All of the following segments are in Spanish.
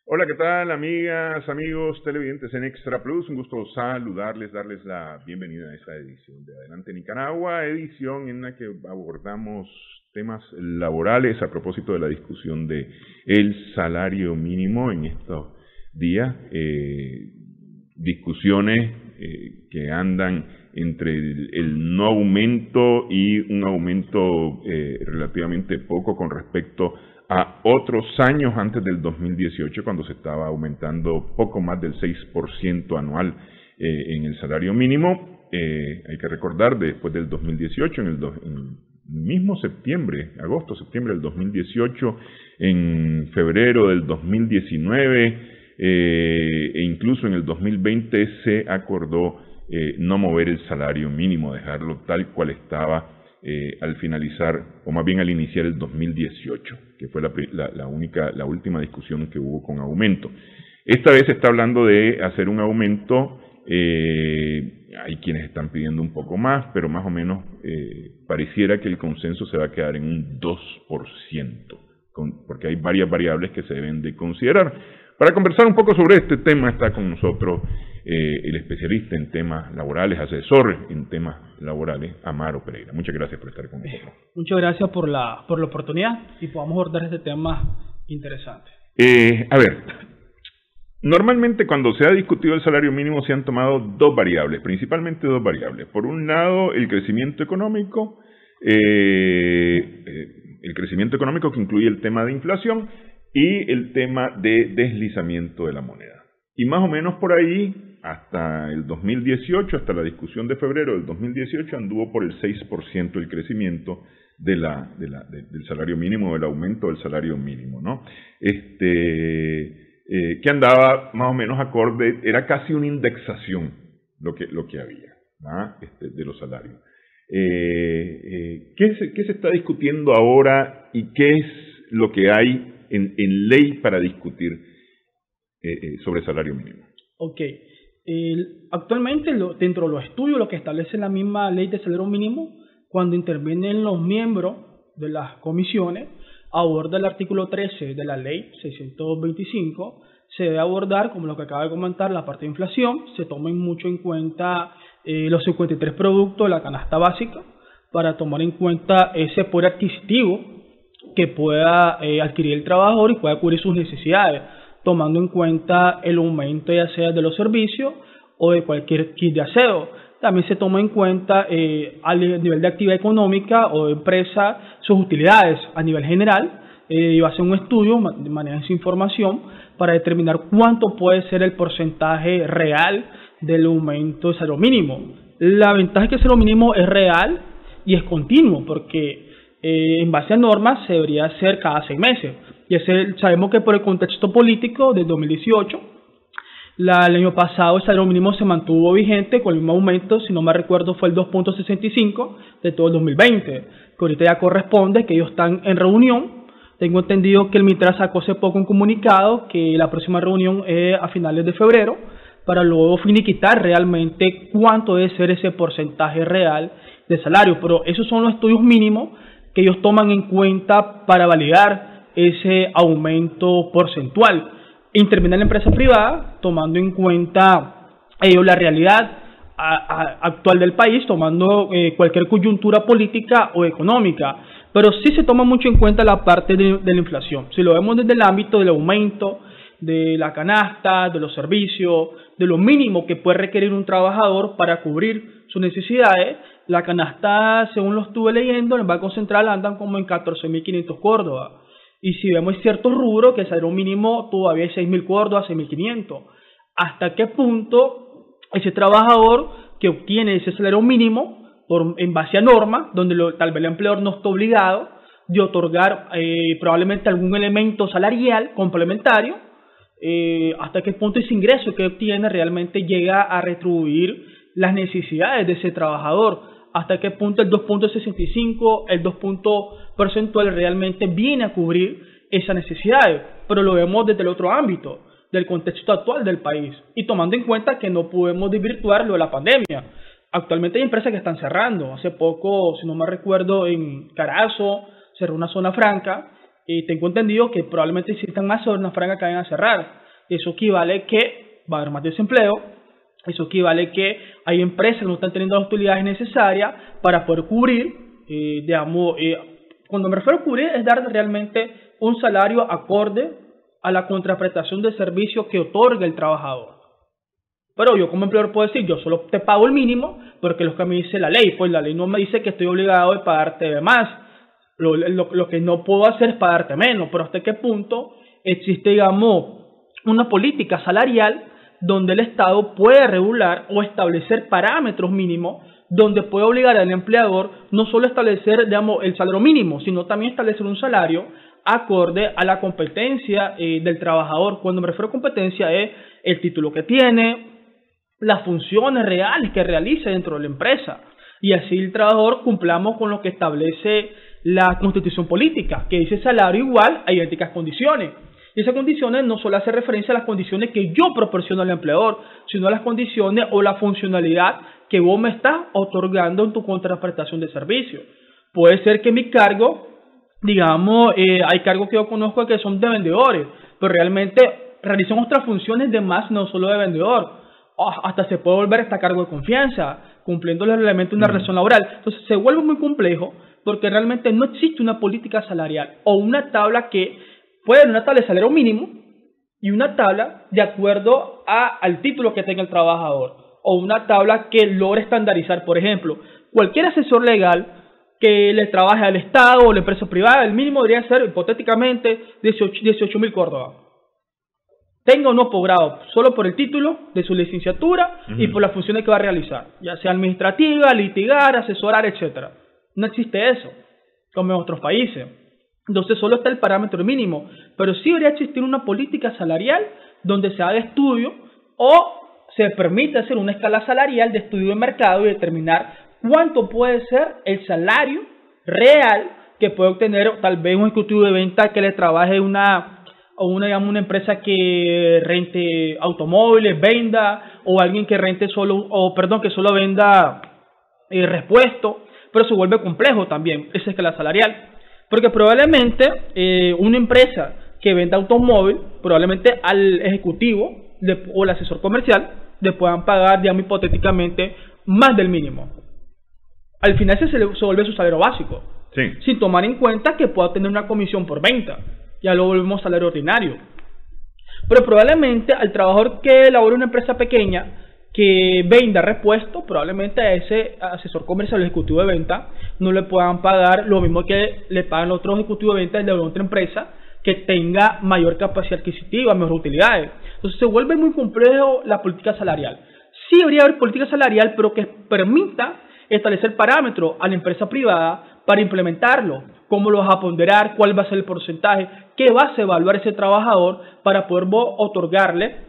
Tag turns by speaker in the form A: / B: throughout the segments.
A: Hola, ¿qué tal, amigas, amigos televidentes en Extra Plus? Un gusto saludarles, darles la bienvenida a esta edición de Adelante Nicaragua, edición en la que abordamos temas laborales a propósito de la discusión de el salario mínimo en estos días, discusiones que andan entre el no aumento y un aumento relativamente poco con respecto a otros años antes del 2018, cuando se estaba aumentando poco más del 6% anual en el salario mínimo. Hay que recordar, después del 2018, en el mismo septiembre, agosto-septiembre del 2018, en febrero del 2019 e incluso en el 2020 se acordó no mover el salario mínimo, dejarlo tal cual estaba al finalizar, o más bien al iniciar el 2018, que fue la última discusión que hubo con aumento. Esta vez se está hablando de hacer un aumento, hay quienes están pidiendo un poco más, pero más o menos pareciera que el consenso se va a quedar en un 2%, porque hay varias variables que se deben de considerar. Para conversar un poco sobre este tema está con nosotros el especialista en temas laborales, asesor en temas laborales, Amaro Pereira. Muchas gracias por estar con nosotros.
B: Muchas gracias por la oportunidad y podamos abordar este tema interesante.
A: A ver, normalmente cuando se ha discutido el salario mínimo se han tomado principalmente dos variables. Por un lado, el crecimiento económico que incluye el tema de inflación y el tema de deslizamiento de la moneda. Y más o menos por ahí, hasta el 2018, hasta la discusión de febrero del 2018, anduvo por el 6% el crecimiento del salario mínimo, del aumento del salario mínimo, ¿no? Que andaba más o menos acorde, era casi una indexación lo que había, ¿no? De los salarios. ¿Qué se está discutiendo ahora y qué es lo que hay en ley para discutir sobre salario mínimo?
B: Ok. Actualmente, dentro de los estudios, lo que establece la misma ley de salario mínimo, cuando intervienen los miembros de las comisiones, aborda el artículo 13 de la ley 625, se debe abordar, como lo que acaba de comentar, la parte de inflación, se tomen mucho en cuenta los 53 productos de la canasta básica, para tomar en cuenta ese poder adquisitivo que pueda adquirir el trabajador y pueda cubrir sus necesidades, tomando en cuenta el aumento ya sea de los servicios o de cualquier kit de aseo. También se toma en cuenta a nivel de actividad económica o de empresa sus utilidades a nivel general, y va a ser un estudio, maneja esa información para determinar cuánto puede ser el porcentaje real del aumento del salario mínimo. La ventaja es que el salario mínimo es real y es continuo, porque en base a normas se debería hacer cada 6 meses. Y sabemos que por el contexto político del 2018, el año pasado el salario mínimo se mantuvo vigente con el mismo aumento, si no me recuerdo fue el 2.65 de todo el 2020, que ahorita ya corresponde, que ellos están en reunión. Tengo entendido que el MITRA sacó hace poco un comunicado que la próxima reunión es a finales de febrero, para luego finiquitar realmente cuánto debe ser ese porcentaje real de salario. Pero esos son los estudios mínimos que ellos toman en cuenta para validar ese aumento porcentual. Interviene la empresa privada, tomando en cuenta ellos la realidad actual del país, tomando cualquier coyuntura política o económica, pero sí se toma mucho en cuenta la parte de la inflación. Si lo vemos desde el ámbito del aumento de la canasta, de los servicios, de lo mínimo que puede requerir un trabajador para cubrir sus necesidades. La canasta, según lo estuve leyendo, en el Banco Central andan como en 14.500 córdobas. Y si vemos ciertos rubros que el salario mínimo todavía es 6.000 córdobas, 6.500. ¿Hasta qué punto ese trabajador que obtiene ese salario mínimo en base a normas, donde tal vez el empleador no está obligado de otorgar probablemente algún elemento salarial complementario, hasta qué punto ese ingreso que obtiene realmente llega a retribuir las necesidades de ese trabajador, hasta qué punto el 2.65, el 2 puntos porcentuales realmente viene a cubrir esas necesidades? Pero lo vemos desde el otro ámbito, del contexto actual del país, y tomando en cuenta que no podemos desvirtuar lo de la pandemia. Actualmente hay empresas que están cerrando. Hace poco, si no me recuerdo, en Carazo cerró una zona franca, y tengo entendido que probablemente existan más zonas francas que vayan a cerrar. Eso equivale que va a haber más desempleo. Eso equivale que hay empresas que no están teniendo las utilidades necesarias para poder cubrir, cuando me refiero a cubrir es dar realmente un salario acorde a la contraprestación de servicio que otorga el trabajador. Pero yo como empleador puedo decir, yo solo te pago el mínimo porque es lo que me dice la ley. Pues la ley no me dice que estoy obligado a pagarte más. Lo que no puedo hacer es pagarte menos. Pero hasta qué punto existe, digamos, una política salarial donde el Estado puede regular o establecer parámetros mínimos, donde puede obligar al empleador no solo a establecer, digamos, el salario mínimo, sino también establecer un salario acorde a la competencia del trabajador. Cuando me refiero a competencia es el título que tiene, las funciones reales que realiza dentro de la empresa, y así el trabajador cumplamos con lo que establece la Constitución Política, que dice salario igual a idénticas condiciones. Y esas condiciones no solo hacen referencia a las condiciones que yo proporciono al empleador, sino a las condiciones o la funcionalidad que vos me estás otorgando en tu contraprestación de servicio. Puede ser que mi cargo, digamos, hay cargos que yo conozco que son de vendedores, pero realmente realizan otras funciones de más, no solo de vendedor. Hasta se puede volver hasta cargo de confianza, cumpliendo los elementos de una relación laboral. Entonces se vuelve muy complejo porque realmente no existe una política salarial o una tabla que puede haber una tabla de salario mínimo y una tabla de acuerdo al título que tenga el trabajador, o una tabla que logre estandarizar. Por ejemplo, cualquier asesor legal que le trabaje al Estado o la empresa privada, el mínimo debería ser hipotéticamente 18.000 córdobas. Tenga o no posgrado, solo por el título de su licenciatura y por las funciones que va a realizar, ya sea administrativa, litigar, asesorar, etcétera. No existe eso, como en otros países. Entonces solo está el parámetro mínimo, pero sí debería existir una política salarial donde se haga estudio o se permite hacer una escala salarial de estudio de mercado y determinar cuánto puede ser el salario real que puede obtener tal vez un ejecutivo de venta que le trabaje una empresa que rente automóviles, venda, o alguien que rente que solo venda repuestos, pero se vuelve complejo también esa escala salarial. Porque probablemente una empresa que venda automóvil, probablemente al ejecutivo o al asesor comercial le puedan pagar, digamos, hipotéticamente más del mínimo. Al final se vuelve su salario básico, sí, sin tomar en cuenta que pueda tener una comisión por venta. Ya lo volvemos salario ordinario. Pero probablemente al trabajador que elabore una empresa pequeña que venda repuestos, probablemente a ese asesor comercial o ejecutivo de venta no le puedan pagar lo mismo que le pagan los otros ejecutivos de venta de otra empresa que tenga mayor capacidad adquisitiva, mejor utilidades. Entonces se vuelve muy complejo la política salarial. Sí debería haber política salarial, pero que permita establecer parámetros a la empresa privada para implementarlo. ¿Cómo lo vas a ponderar? ¿Cuál va a ser el porcentaje? ¿Qué vas a evaluar ese trabajador para poder otorgarle,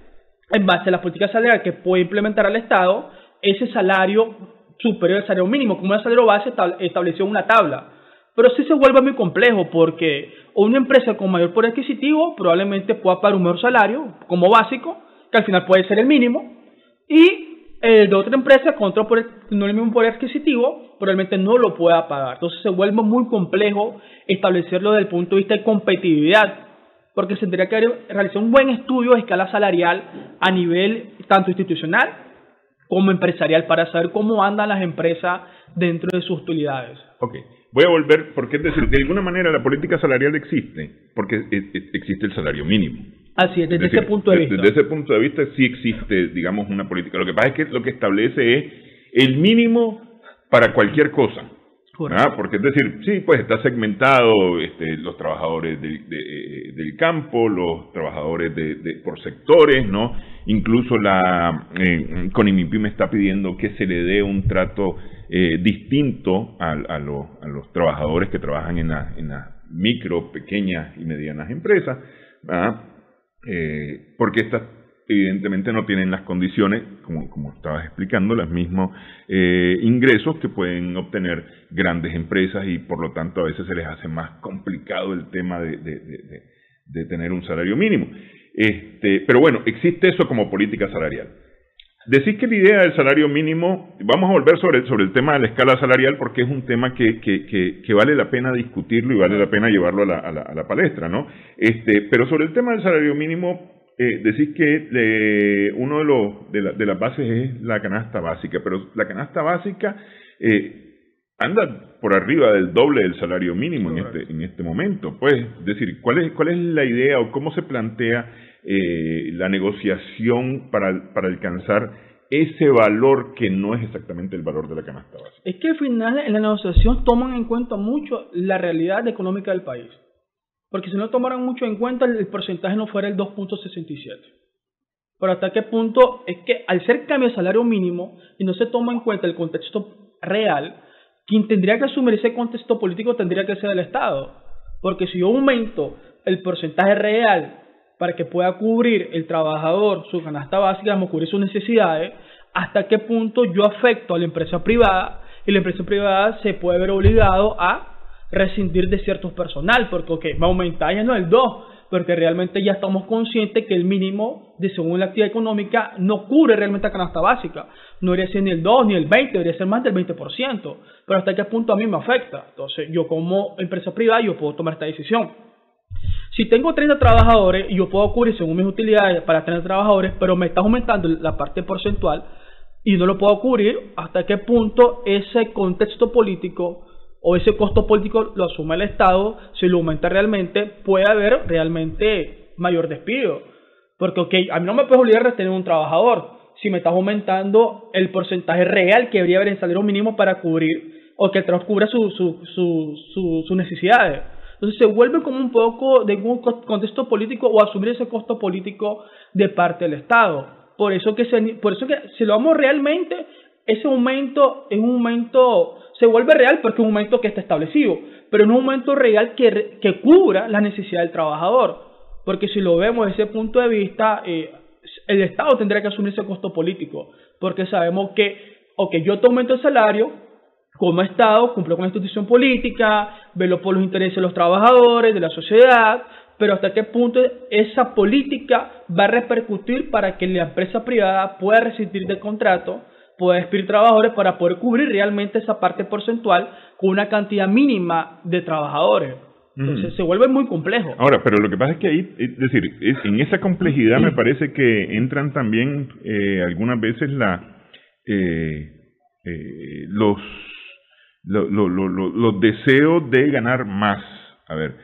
B: en base a la política salarial que puede implementar al Estado, ese salario superior al salario mínimo? Como el salario base estableció una tabla. Pero sí se vuelve muy complejo porque una empresa con mayor poder adquisitivo probablemente pueda pagar un mejor salario como básico, que al final puede ser el mínimo, y de otra empresa con otro no el mismo poder adquisitivo, probablemente no lo pueda pagar. Entonces se vuelve muy complejo establecerlo desde el punto de vista de competitividad, porque se tendría que realizar un buen estudio de escala salarial a nivel tanto institucional como empresarial para saber cómo andan las empresas dentro de sus utilidades.
A: Ok, voy a volver, porque es decir, de alguna manera la política salarial existe, porque existe el salario mínimo.
B: Así es, desde ese punto de vista.
A: Desde ese punto de vista sí existe, digamos, una política. Lo que pasa es que lo que establece es el mínimo para cualquier cosa. Porque es decir, sí, pues está segmentado los trabajadores del campo, los trabajadores por sectores, ¿no? Incluso CONIMIPYME está pidiendo que se le dé un trato distinto a los trabajadores que trabajan en las micro, pequeñas y medianas empresas, porque estas evidentemente no tienen las condiciones, como estabas explicando, los mismos ingresos que pueden obtener grandes empresas, y por lo tanto a veces se les hace más complicado el tema de tener un salario mínimo. Pero bueno, existe eso como política salarial. Decís que la idea del salario mínimo, vamos a volver sobre el tema de la escala salarial, porque es un tema que vale la pena discutirlo y vale la pena llevarlo a la palestra, ¿no? Pero sobre el tema del salario mínimo, decís que uno de las bases es la canasta básica, pero la canasta básica anda por arriba del doble del salario mínimo en este momento. Pues, es decir, ¿cuál es la idea o cómo se plantea la negociación para alcanzar ese valor que no es exactamente el valor de la canasta básica?
B: Es que al final en la negociación toman en cuenta mucho la realidad económica del país. Porque si no tomaran mucho en cuenta, el porcentaje no fuera el 2.67. Pero hasta qué punto es que al ser cambio de salario mínimo y no se toma en cuenta el contexto real, quien tendría que asumir ese contexto político tendría que ser el Estado. Porque si yo aumento el porcentaje real para que pueda cubrir el trabajador su canasta básica, vamos a cubrir sus necesidades, hasta qué punto yo afecto a la empresa privada, y la empresa privada se puede ver obligado a rescindir de ciertos personal, porque va a aumentar ya no el 2, porque realmente ya estamos conscientes que el mínimo según la actividad económica no cubre realmente la canasta básica, no debería ser ni el 2 ni el 20, debería ser más del 20%, pero hasta qué punto a mí me afecta. Entonces yo como empresa privada yo puedo tomar esta decisión. Si tengo 30 trabajadores y yo puedo cubrir según mis utilidades para 30 trabajadores, pero me está aumentando la parte porcentual y no lo puedo cubrir, hasta qué punto ese contexto político o ese costo político lo asume el Estado, si lo aumenta realmente, puede haber realmente mayor despido. Porque, a mí no me puedes obligar a retener un trabajador si me estás aumentando el porcentaje real que debería haber en salario mínimo para cubrir, o que el trabajo cubra sus necesidades. Entonces se vuelve como un poco de un contexto político o asumir ese costo político de parte del Estado. Por eso que si lo vamos realmente, ese aumento es un aumento, se vuelve real porque es un aumento que está establecido, pero no un aumento real que cubra la necesidad del trabajador. Porque si lo vemos desde ese punto de vista, el Estado tendría que asumir ese costo político, porque sabemos que, yo te aumento el salario, como Estado cumplo con la institución política, velo por los intereses de los trabajadores, de la sociedad, pero hasta qué punto esa política va a repercutir para que la empresa privada pueda rescindir del contrato, pueda despedir trabajadores para poder cubrir realmente esa parte porcentual con una cantidad mínima de trabajadores. Entonces se vuelve muy complejo.
A: Ahora, pero lo que pasa es que ahí, es decir, en esa complejidad me parece que entran también algunas veces los deseos de ganar más. A ver,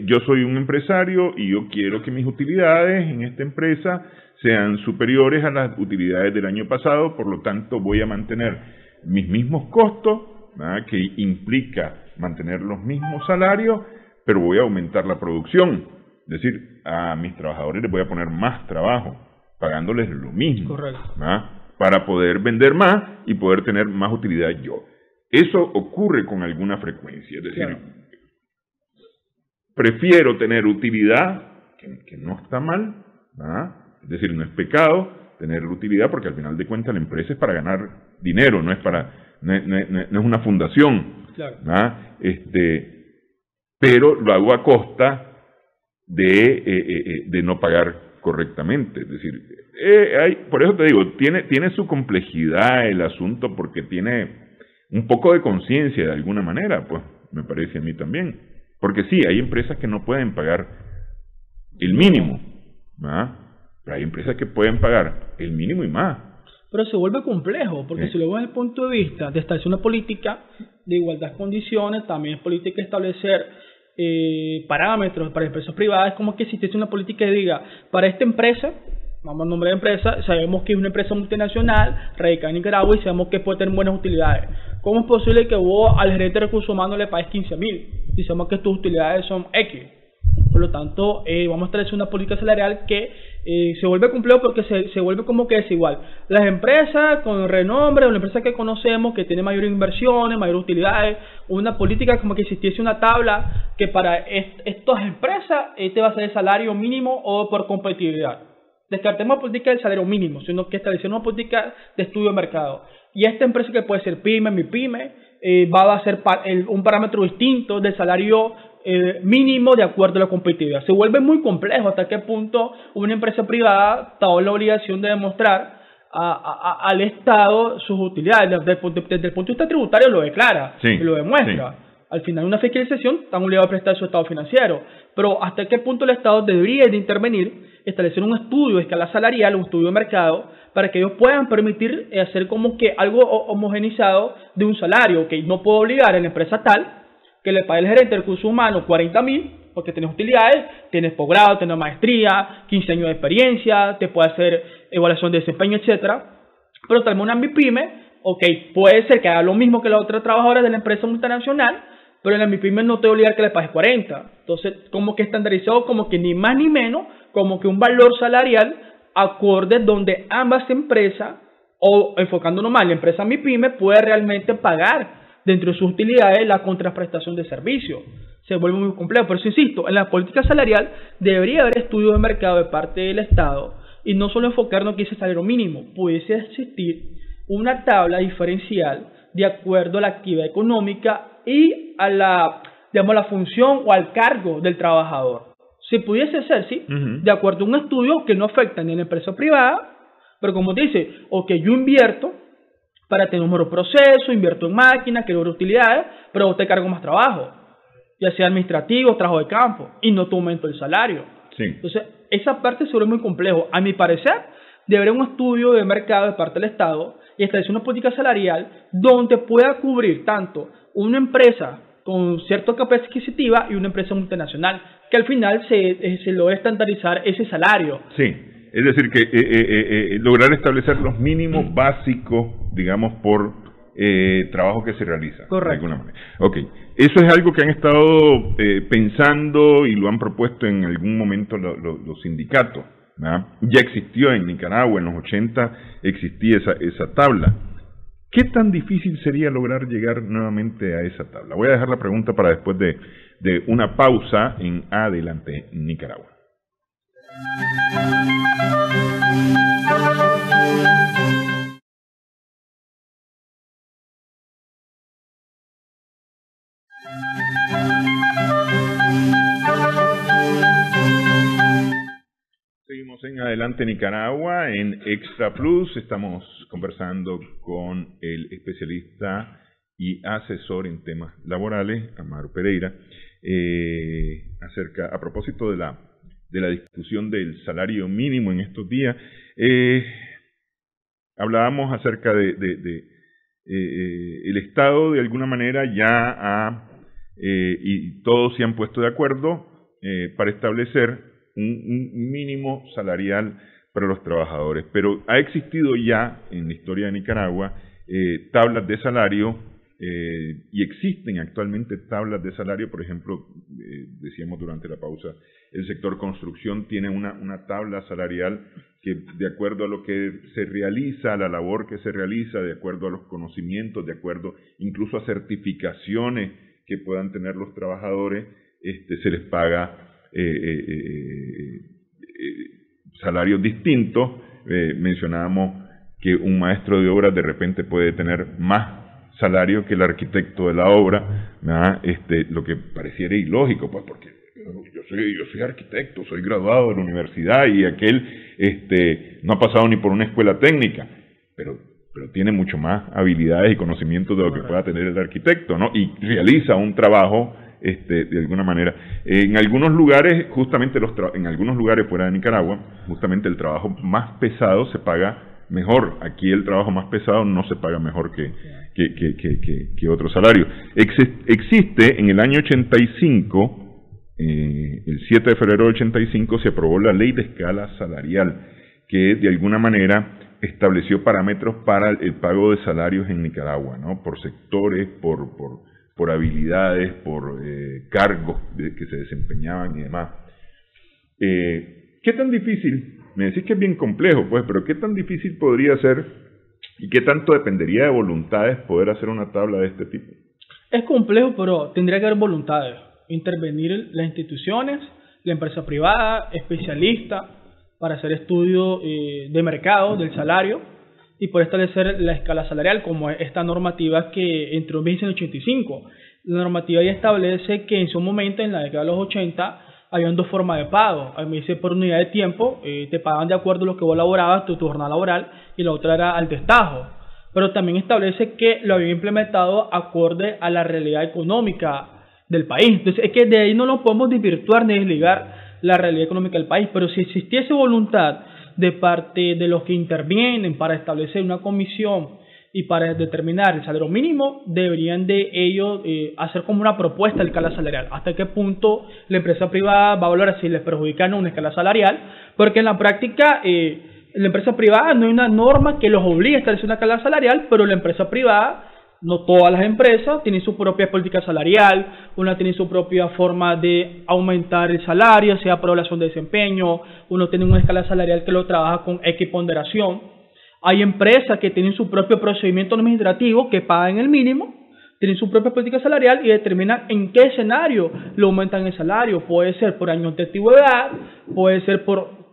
A: yo soy un empresario y yo quiero que mis utilidades en esta empresa sean superiores a las utilidades del año pasado, por lo tanto voy a mantener mis mismos costos, ¿verdad?, que implica mantener los mismos salarios, pero voy a aumentar la producción. Es decir, a mis trabajadores les voy a poner más trabajo, pagándoles lo mismo.
B: Correcto.
A: ¿Verdad?, para poder vender más y poder tener más utilidad yo. Eso ocurre con alguna frecuencia, es decir, claro, prefiero tener utilidad, que no está mal, ¿verdad?, es decir, no es pecado tener utilidad, porque al final de cuentas la empresa es para ganar dinero, no es una fundación,
B: claro,
A: ¿verdad? Pero lo hago a costa de no pagar correctamente. Es decir, por eso te digo, tiene su complejidad el asunto, porque tiene un poco de conciencia de alguna manera, pues me parece a mí también. Porque sí, hay empresas que no pueden pagar el mínimo, ¿verdad? Pero hay empresas que pueden pagar el mínimo y más.
B: Pero se vuelve complejo, porque si lo vemos desde el punto de vista de establecer una política de igualdad de condiciones, también es política establecer parámetros para empresas privadas. Es como que existiese una política que diga, para esta empresa, vamos a nombrar empresa, sabemos que es una empresa multinacional radicada en Nicaragua y sabemos que puede tener buenas utilidades. ¿Cómo es posible que vos al gerente de recursos humanos le pagues 15.000 si sabemos que tus utilidades son X? Por lo tanto, vamos a establecer una política salarial que se vuelve complejo porque se vuelve como que desigual. Las empresas con renombre, o la empresa que conocemos que tiene mayores inversiones, mayores utilidades, una política como que existiese una tabla que para estas empresas este va a ser el salario mínimo o por competitividad. Descartemos la política del salario mínimo, sino que establecemos una política de estudio de mercado. Y esta empresa que puede ser pyme, mi pyme, va a ser un parámetro distinto del salario mínimo de acuerdo a la competitividad. Se vuelve muy complejo hasta qué punto una empresa privada está en la obligación de demostrar al Estado sus utilidades. Desde el punto de vista tributario lo declara, sí, y lo demuestra. Sí. Al final de una fiscalización están obligados a prestar su estado financiero. Pero hasta qué punto el Estado debería de intervenir, establecer un estudio de escala salarial, un estudio de mercado, para que ellos puedan permitir hacer como que algo homogenizado de un salario. Que no puedo obligar a la empresa tal que le pague el gerente de recursos humanos 40.000 porque tienes utilidades, tienes posgrado, tienes maestría, 15 años de experiencia, te puede hacer evaluación de desempeño, etcétera. Pero tal vez una MIPYME, puede ser que haga lo mismo que las otras trabajadoras de la empresa multinacional, pero en la MIPYME no te obliga a que le pagues 40. Entonces, como que estandarizado, como que ni más ni menos, como que un valor salarial acorde donde ambas empresas, o enfocándonos más, la empresa MIPYME puede realmente pagar dentro de sus utilidades la contraprestación de servicios. Se vuelve muy complejo. Por eso insisto, en la política salarial debería haber estudios de mercado de parte del Estado y no solo enfocarnos que ese salario mínimo. Pudiese existir una tabla diferencial de acuerdo a la actividad económica y a la función o al cargo del trabajador. Se pudiese hacer, sí, de acuerdo a un estudio que no afecta ni a la empresa privada, pero como te dice, yo invierto para tener un mejor proceso, invierto en máquinas, que logro utilidades, pero vos te cargo más trabajo, ya sea administrativo, trabajo de campo, y no te aumento el salario. Sí. Entonces, esa parte se vuelve muy complejo. A mi parecer, debería un estudio de mercado de parte del Estado y establecer una política salarial donde pueda cubrir tanto una empresa con cierta capacidad adquisitiva y una empresa multinacional, que al final se logra estandarizar ese salario.
A: Sí. Es decir, que lograr establecer los mínimos básicos, digamos, por trabajo que se realiza.
B: Correcto.
A: De alguna manera. Okay. Eso es algo que han estado pensando y lo han propuesto en algún momento los sindicatos, ¿verdad? Ya existió en Nicaragua, en los 80 existía esa tabla. ¿Qué tan difícil sería lograr llegar nuevamente a esa tabla? Voy a dejar la pregunta para después de una pausa en Adelante Nicaragua. Seguimos en Adelante Nicaragua, en Extra Plus. Estamos conversando con el especialista y asesor en temas laborales, Amaro Pereira, a propósito de la discusión del salario mínimo en estos días. Hablábamos acerca de el Estado de alguna manera y todos se han puesto de acuerdo para establecer un mínimo salarial para los trabajadores, pero ha existido ya en la historia de Nicaragua tablas de salario y existen actualmente tablas de salario. Por ejemplo, decíamos durante la pausa, el sector construcción tiene una tabla salarial que, de acuerdo a lo que se realiza, a la labor que se realiza, de acuerdo a los conocimientos, de acuerdo incluso a certificaciones que puedan tener los trabajadores, se les paga salarios distintos. Mencionábamos que un maestro de obras de repente puede tener más salario que el arquitecto de la obra, ¿verdad? Lo que pareciera ilógico, pues, porque yo soy arquitecto, soy graduado de la universidad y aquel no ha pasado ni por una escuela técnica, pero tiene mucho más habilidades y conocimientos de lo que pueda tener el arquitecto, ¿no? Y realiza un trabajo de alguna manera. En algunos lugares, justamente en algunos lugares fuera de Nicaragua, justamente el trabajo más pesado se paga mejor. Aquí el trabajo más pesado no se paga mejor que otro salario. Existe en el año 85 el 7 de febrero del 85 se aprobó la ley de escala salarial, que de alguna manera estableció parámetros para el pago de salarios en Nicaragua, ¿no? Por sectores, por habilidades, por cargos que se desempeñaban y demás. ¿Qué tan difícil? Me decís que es bien complejo, pues, pero ¿qué tan difícil podría ser y qué tanto dependería de voluntades poder hacer una tabla de este tipo?
B: Es complejo, pero tendría que haber voluntades. Intervenir las instituciones, la empresa privada, especialistas, para hacer estudios de mercado, del salario, y poder establecer la escala salarial, como esta normativa que entró en vigencia en el 85. La normativa ya establece que en su momento, en la década de los 80, habían dos formas de pago. A mí dice por unidad de tiempo, te pagaban de acuerdo a lo que vos laborabas, tu jornada laboral, y la otra era al destajo. Pero también establece que lo habían implementado acorde a la realidad económica del país. Entonces es que de ahí no lo podemos desvirtuar ni desligar la realidad económica del país, pero si existiese voluntad de parte de los que intervienen para establecer una comisión y para determinar el salario mínimo, deberían de ellos hacer como una propuesta de escala salarial. ¿Hasta qué punto la empresa privada va a valorar si les perjudica o no una escala salarial? Porque en la práctica la empresa privada no hay una norma que los obligue a establecer una escala salarial, pero la empresa privada, no todas las empresas tienen su propia política salarial, una tiene su propia forma de aumentar el salario, sea por evaluación de desempeño, uno tiene una escala salarial que lo trabaja con equiponderación. Hay empresas que tienen su propio procedimiento administrativo, que pagan el mínimo, tienen su propia política salarial y determinan en qué escenario lo aumentan el salario. Puede ser por años de antigüedad, puede ser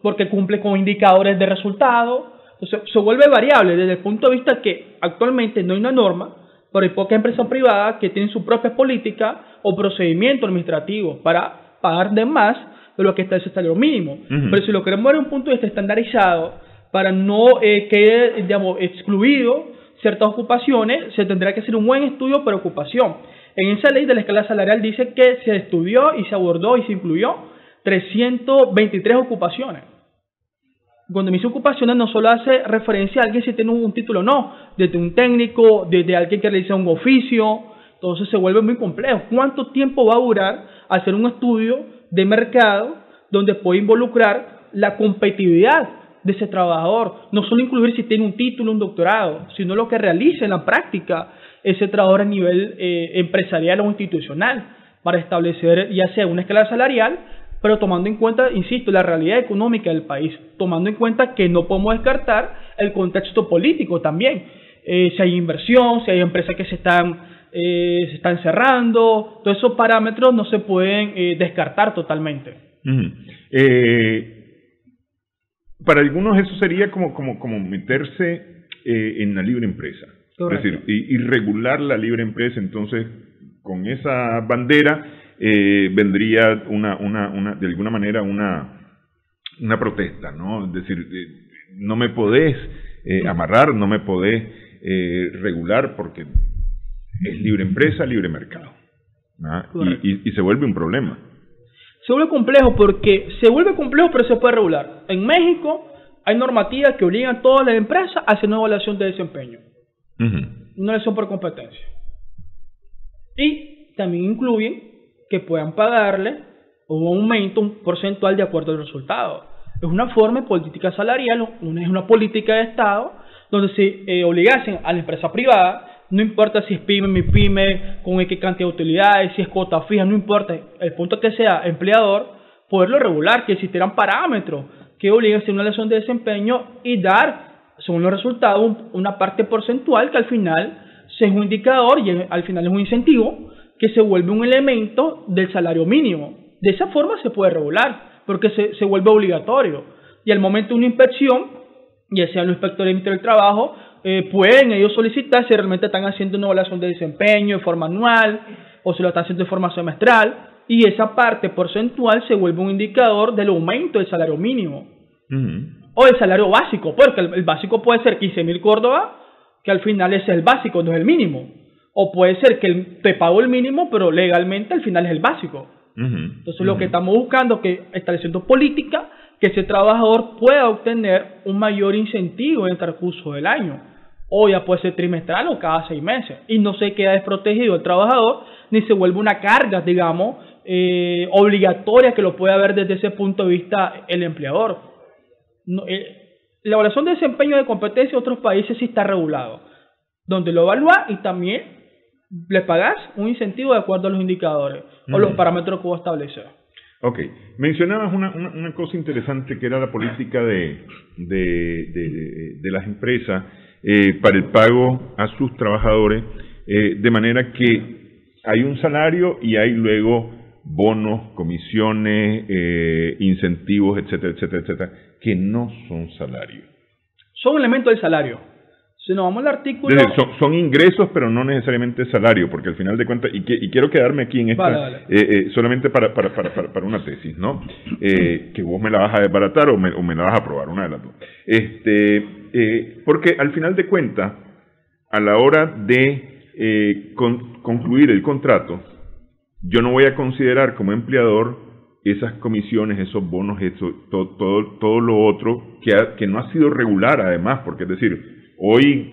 B: porque cumple con indicadores de resultado. Entonces se vuelve variable desde el punto de vista que actualmente no hay una norma, pero hay pocas empresas privadas que tienen su propia política o procedimiento administrativo para pagar de más de lo que está ese salario mínimo. Pero si lo queremos ver en un punto de vista estandarizado, para no quede, digamos, excluido ciertas ocupaciones, se tendrá que hacer un buen estudio por ocupación. En esa ley de la escala salarial dice que se estudió y se abordó y se incluyó 323 ocupaciones. Cuando me dice ocupaciones no solo hace referencia a alguien si tiene un título, no, desde un técnico, desde alguien que realiza un oficio. Entonces se vuelve muy complejo. ¿Cuánto tiempo va a durar hacer un estudio de mercado donde puede involucrar la competitividad de ese trabajador? No solo incluir si tiene un título, un doctorado, sino lo que realiza en la práctica ese trabajador a nivel empresarial o institucional, para establecer ya sea una escala salarial, pero tomando en cuenta, insisto, la realidad económica del país, tomando en cuenta que no podemos descartar el contexto político también. Si hay inversión, si hay empresas que se están cerrando, todos esos parámetros no se pueden descartar totalmente.
A: Para algunos eso sería como meterse en la libre empresa. Correcto. Es decir, y regular la libre empresa. Entonces, con esa bandera vendría de alguna manera una protesta, ¿no? Es decir, no me podés amarrar, no me podés regular porque es libre empresa, libre mercado, ¿no? Y se vuelve un problema.
B: Se vuelve complejo pero se puede regular. En México hay normativas que obligan a todas las empresas a hacer una evaluación de desempeño. Una evaluación por competencia. Y también incluyen que puedan pagarle un aumento, un porcentual de acuerdo al resultado. Es una forma de política salarial, es una política de Estado donde se obligasen a la empresa privada, no importa si es pyme, mi pyme, con qué cantidad de utilidades, si es cuota fija, no importa, el punto que sea empleador, poderlo regular, que existieran parámetros que obliguen a hacer una evaluación de desempeño y dar, según los resultados, una parte porcentual que al final es un indicador y al final es un incentivo que se vuelve un elemento del salario mínimo. De esa forma se puede regular, porque se vuelve obligatorio. Y al momento de una inspección, ya sean los inspectores del trabajo, pueden ellos solicitar si realmente están haciendo una evaluación de desempeño de forma anual o si lo están haciendo de forma semestral, y esa parte porcentual se vuelve un indicador del aumento del salario mínimo o del salario básico, porque el básico puede ser 15.000 córdobas, que al final ese es el básico, no es el mínimo, o puede ser que te pago el mínimo pero legalmente al final es el básico. Entonces lo que estamos buscando es que estableciendo política que ese trabajador pueda obtener un mayor incentivo en el transcurso del año, o ya puede ser trimestral o cada 6 meses, y no se queda desprotegido el trabajador ni se vuelve una carga, digamos, obligatorias que lo puede haber desde ese punto de vista el empleador. No, la evaluación de desempeño de competencia en otros países sí está regulado, donde lo evalúas y también le pagas un incentivo de acuerdo a los indicadores o los parámetros que vos estableces.
A: Ok, mencionabas una cosa interesante que era la política de las empresas para el pago a sus trabajadores, de manera que hay un salario y hay luego bonos, comisiones, incentivos, etcétera, etcétera, etcétera, que no son salarios.
B: Son elementos del salario. Si nos vamos al artículo...
A: Es decir, son ingresos, pero no necesariamente salario, porque al final de cuentas, y quiero quedarme aquí en esta, vale. Solamente para una tesis, ¿no? Que vos me la vas a desbaratar o me la vas a aprobar, una de las dos. Porque al final de cuentas, a la hora de concluir el contrato, yo no voy a considerar como empleador esas comisiones, esos bonos, todo lo otro que no ha sido regular además, porque es decir, hoy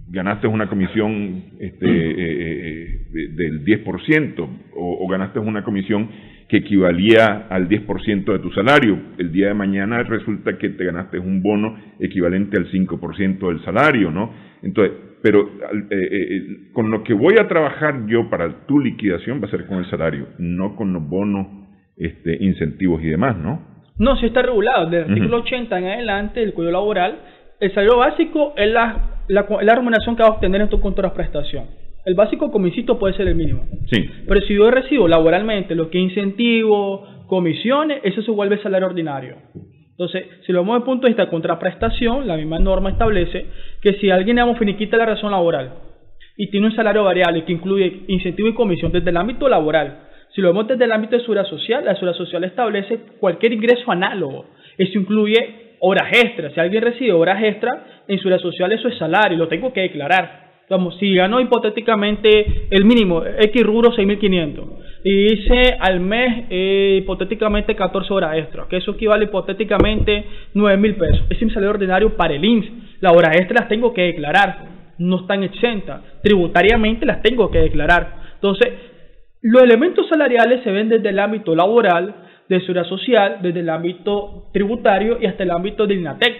A: ganaste una comisión del 10% o ganaste una comisión que equivalía al 10% de tu salario. El día de mañana resulta que te ganaste un bono equivalente al 5% del salario, ¿no? Entonces, pero con lo que voy a trabajar yo para tu liquidación va a ser con el salario, no con los bonos, incentivos y demás, ¿no?
B: No, sí está regulado. Del artículo 80 en adelante del Código Laboral, el salario básico es la remuneración que vas a obtener en tu contraprestación. El básico, como insisto, puede ser el mínimo.
A: Sí.
B: Pero si yo recibo laboralmente lo que es incentivos, comisiones, eso se vuelve salario ordinario. Entonces, si lo vemos desde el punto de vista de contraprestación, la misma norma establece que si alguien finiquita la relación laboral y tiene un salario variable que incluye incentivo y comisión desde el ámbito laboral, si lo vemos desde el ámbito de seguridad social, la seguridad social establece cualquier ingreso análogo. Eso incluye horas extras. Si alguien recibe horas extras, en seguridad social eso es salario, lo tengo que declarar. Vamos, si gano hipotéticamente el mínimo, X rubro 6.500, y hice al mes hipotéticamente 14 horas extras, que eso equivale hipotéticamente 9.000 pesos. Ese es mi salario ordinario para el INSS. Las horas extras las tengo que declarar, no están exentas. Tributariamente las tengo que declarar. Entonces, los elementos salariales se ven desde el ámbito laboral, de seguridad social, desde el ámbito tributario y hasta el ámbito del INATEC.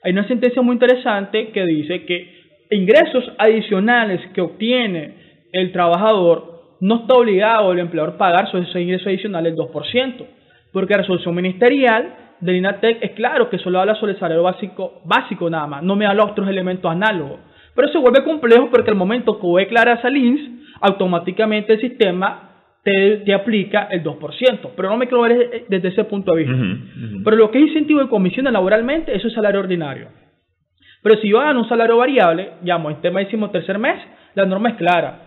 B: Hay una sentencia muy interesante que dice que ingresos adicionales que obtiene el trabajador no está obligado el empleador a pagar sobre esos ingresos adicionales el 2%, porque la resolución ministerial del INATEC es claro que solo habla sobre el salario básico nada más, no me habla de otros elementos análogos. Pero se vuelve complejo porque al momento que vos declaras al INSS, automáticamente el sistema te aplica el 2%, pero no me quiero ver desde ese punto de vista. Pero lo que es incentivo de comisiones laboralmente, eso es salario ordinario. Pero si yo gano un salario variable, llamo en tema décimo tercer mes, la norma es clara.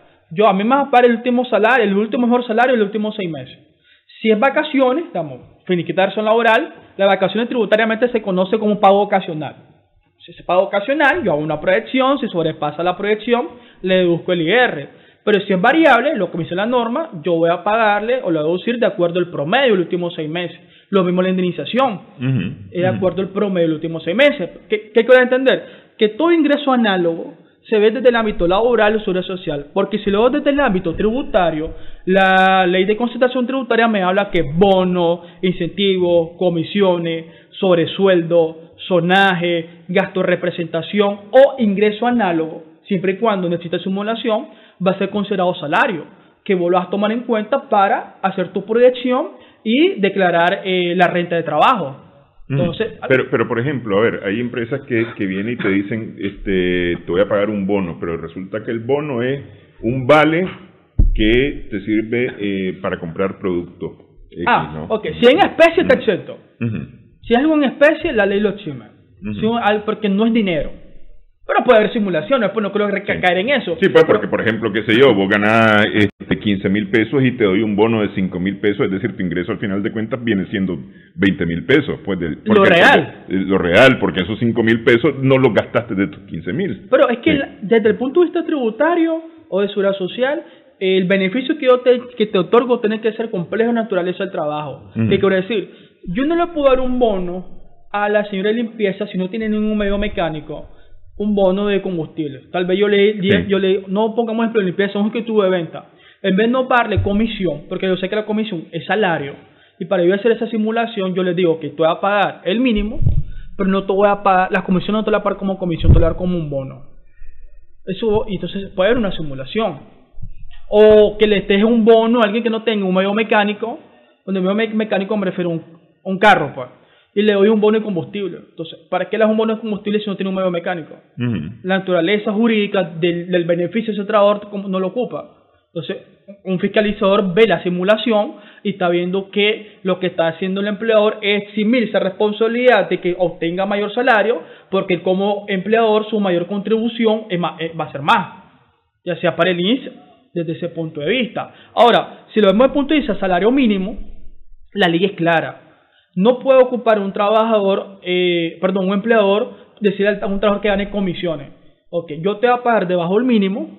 B: A mí me va a pagar el último salario, el último mejor salario en los últimos 6 meses. Si es vacaciones, finiquitación laboral, las vacaciones tributariamente se conoce como pago ocasional. Si es pago ocasional, yo hago una proyección, si sobrepasa la proyección, le deduzco el IR. Pero si es variable, lo que me dice la norma, yo voy a pagarle o lo voy a deducir de acuerdo al promedio de los últimos 6 meses. Lo mismo la indemnización, de acuerdo al promedio de los últimos 6 meses. ¿Qué quiero entender? Que todo ingreso análogo se ve desde el ámbito laboral o seguridad social. Porque si lo veo desde el ámbito tributario, la ley de concentración tributaria me habla que bonos, incentivos, comisiones, sobresueldo, zonaje, gasto de representación o ingreso análogo, siempre y cuando necesite simulación, va a ser considerado salario, que vos lo vas a tomar en cuenta para hacer tu proyección y declarar la renta de trabajo. Entonces,
A: pero por ejemplo, a ver, hay empresas que vienen y te dicen, te voy a pagar un bono, pero resulta que el bono es un vale que te sirve para comprar productos. ¿No?
B: Ok, si en especie está exento. Si es algo en especie, la ley lo exime, porque no es dinero. Pero puede haber simulaciones, después no creo caer en eso.
A: Sí, pues porque, por ejemplo, qué sé yo, vos ganás 15.000 pesos y te doy un bono de 5.000 pesos, es decir, tu ingreso al final de cuentas viene siendo 20.000 pesos. Pues
B: lo real.
A: Lo real, porque esos 5.000 pesos no los gastaste de tus 15.000.
B: Pero es que desde el punto de vista tributario o de seguridad social, el beneficio que te otorgo tiene que ser complejo naturaleza del trabajo. ¿Qué quiero decir? Yo no le puedo dar un bono a la señora de limpieza si no tiene ningún medio mecánico, un bono de combustible. Tal vez yo le no pongamos ejemplo de limpieza, un objetivo de venta. En vez de no darle comisión, porque yo sé que la comisión es salario, y para yo hacer esa simulación, yo les digo que te voy a pagar el mínimo, pero no te voy a pagar, las comisiones no te las voy a pagar como comisión, te las voy a dar como un bono. Eso, y entonces puede haber una simulación. O que le deje un bono a alguien que no tenga un medio mecánico, donde medio mecánico me refiero a un carro, pues, y le doy un bono de combustible. Entonces, ¿para qué le das un bono de combustible si no tiene un medio mecánico? La naturaleza jurídica del beneficio de ese trabajador no lo ocupa. Entonces, un fiscalizador ve la simulación y está viendo que lo que está haciendo el empleador es eximirse a responsabilidad de que obtenga mayor salario, porque como empleador su mayor contribución va a ser más, ya sea para el INSS desde ese punto de vista. Ahora, si lo vemos desde el punto de vista salario mínimo, la ley es clara. No puede ocupar un trabajador, un empleador, decirle a un trabajador que gane comisiones. Ok, yo te voy a pagar debajo del mínimo,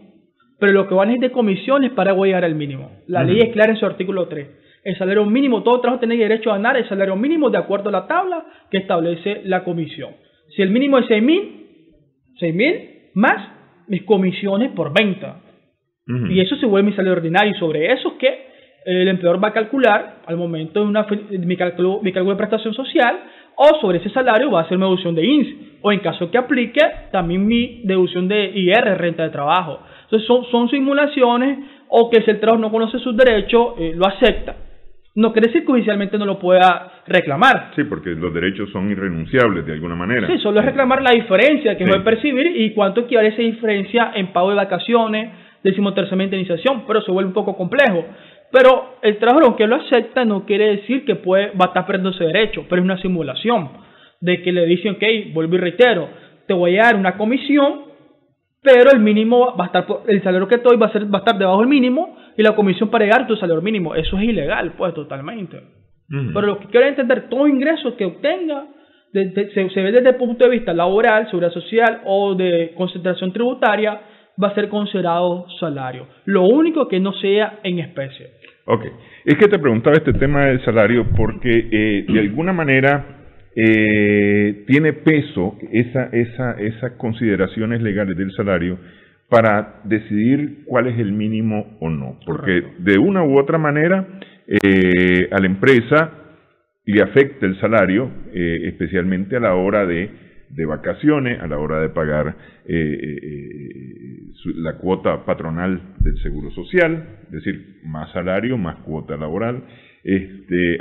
B: pero lo que van a ir de comisiones para llegar al mínimo. La ley es clara en su artículo 3. El salario mínimo, todo trabajador tiene derecho a ganar el salario mínimo de acuerdo a la tabla que establece la comisión. Si el mínimo es 6.000 más mis comisiones por venta. Y eso se vuelve mi salario ordinario. Y sobre eso es que el empleador va a calcular al momento de mi cálculo de prestación social, o sobre ese salario va a hacer mi deducción de INSS, o en caso que aplique también mi deducción de IR, renta de trabajo. Entonces son simulaciones, o que si el trabajador no conoce sus derechos, lo acepta. No quiere decir que oficialmente no lo pueda reclamar.
A: Sí, porque los derechos son irrenunciables de alguna manera.
B: Sí, solo es reclamar la diferencia que puede percibir y cuánto equivale esa diferencia en pago de vacaciones, 13ª indemnización, pero se vuelve un poco complejo. Pero el trabajador, aunque lo acepta, no quiere decir que va a estar perdiendo ese derecho, pero es una simulación de que le dicen, ok, vuelvo y reitero, te voy a dar una comisión, pero el mínimo va a estar, el salario que te doy va a estar debajo del mínimo, y la comisión para llegar a tu salario mínimo. Eso es ilegal, pues, totalmente. Pero lo que quiero entender, todo ingreso que obtenga, se ve desde el punto de vista laboral, seguridad social o de concentración tributaria, va a ser considerado salario. Lo único que no sea en especie.
A: Ok. Es que te preguntaba este tema del salario porque de alguna manera tiene peso esas consideraciones legales del salario para decidir cuál es el mínimo o no. Porque de una u otra manera a la empresa le afecta el salario, especialmente a la hora de vacaciones, a la hora de pagar la cuota patronal del Seguro Social, es decir, más salario, más cuota laboral,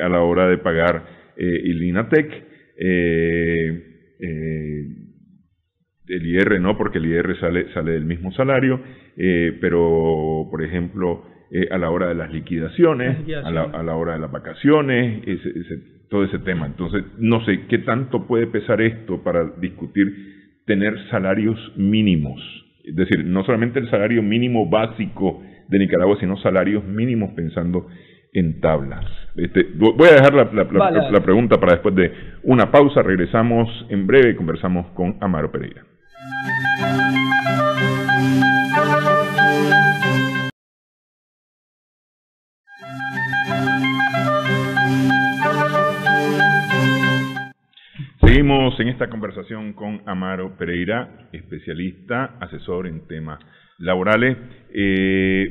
A: a la hora de pagar el INATEC, el IR no, porque el IR sale del mismo salario, pero por ejemplo a la hora de las liquidaciones, a la hora de las vacaciones, todo ese tema. Entonces, no sé qué tanto puede pesar esto para discutir tener salarios mínimos. Es decir, no solamente el salario mínimo básico de Nicaragua, sino salarios mínimos pensando en tablas. Voy a dejar la pregunta para después de una pausa. Regresamos en breve y conversamos con Amaro Pereira. Seguimos en esta conversación con Amaro Pereira, especialista, asesor en temas laborales.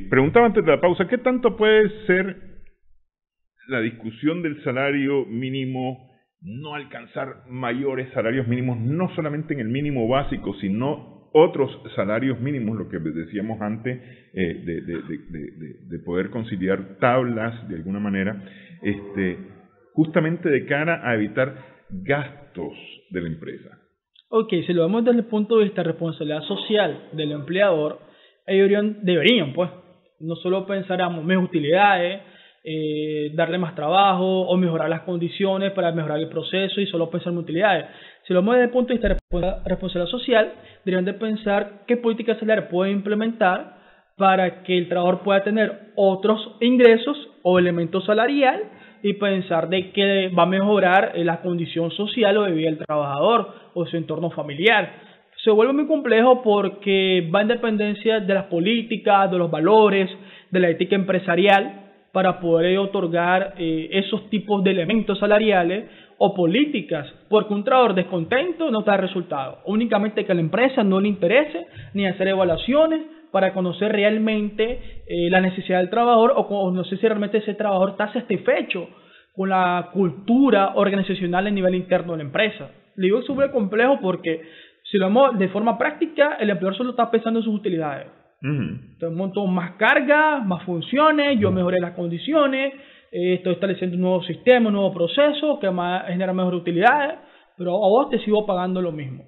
A: Preguntaba antes de la pausa, ¿qué tanto puede ser la discusión del salario mínimo, no alcanzar mayores salarios mínimos, no solamente en el mínimo básico, sino otros salarios mínimos, lo que decíamos antes, de poder conciliar tablas de alguna manera, justamente de cara a evitar gastos de la empresa?
B: Ok, si lo vemos desde el punto de vista de responsabilidad social del empleador, ellos deberían, pues, no solo pensar en más utilidades, darle más trabajo o mejorar las condiciones para mejorar el proceso y solo pensar en utilidades. Si lo vemos desde el punto de vista de responsabilidad social, deberían de pensar qué políticas salariales pueden implementar para que el trabajador pueda tener otros ingresos o elementos salarial y pensar de que va a mejorar la condición social o de vida del trabajador o su entorno familiar. Se vuelve muy complejo porque va en dependencia de las políticas, de los valores, de la ética empresarial para poder otorgar esos tipos de elementos salariales o políticas, porque un trabajador descontento no da resultado. Únicamente que a la empresa no le interese ni hacer evaluaciones para conocer realmente la necesidad del trabajador o no sé si realmente ese trabajador está satisfecho con la cultura organizacional a nivel interno de la empresa. Le digo que es súper complejo porque si lo vemos de forma práctica, el empleador solo está pensando en sus utilidades. Entonces monto más cargas, más funciones, yo mejoré las condiciones, estoy estableciendo un nuevo sistema, un nuevo proceso que genera mejores utilidades, pero a vos te sigo pagando lo mismo.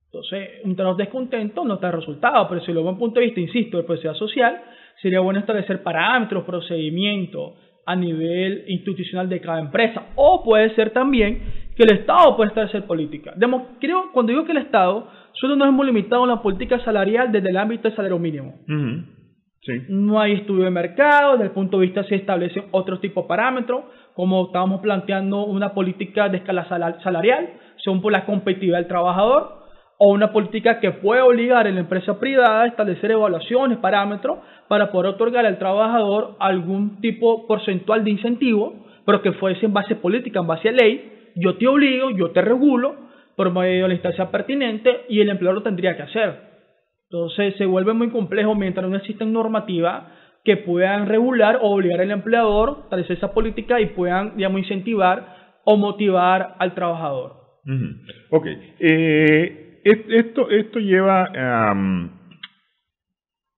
B: Entonces, un trabajador descontento no está el resultado, pero si lo veo desde un punto de vista, insisto, de propiedad social, sería bueno establecer parámetros, procedimientos a nivel institucional de cada empresa, o puede ser también que el Estado puede establecer política. Creo, cuando digo que el Estado, solo nos hemos limitado a la política salarial desde el ámbito del salario mínimo.
A: Sí.
B: No hay estudio de mercado, desde el punto de vista se establecen otros tipos de parámetros, como estábamos planteando una política de escala salarial, según por la competitividad del trabajador, o una política que puede obligar a la empresa privada a establecer evaluaciones, parámetros, para poder otorgar al trabajador algún tipo porcentual de incentivo, pero que fuese en base política, en base a ley. Yo te obligo, yo te regulo, por medio de la instancia pertinente, y el empleador lo tendría que hacer. Entonces se vuelve muy complejo mientras no existen normativas que puedan regular o obligar al empleador a establecer esa política y puedan, digamos, incentivar o motivar al trabajador.
A: Ok. Esto lleva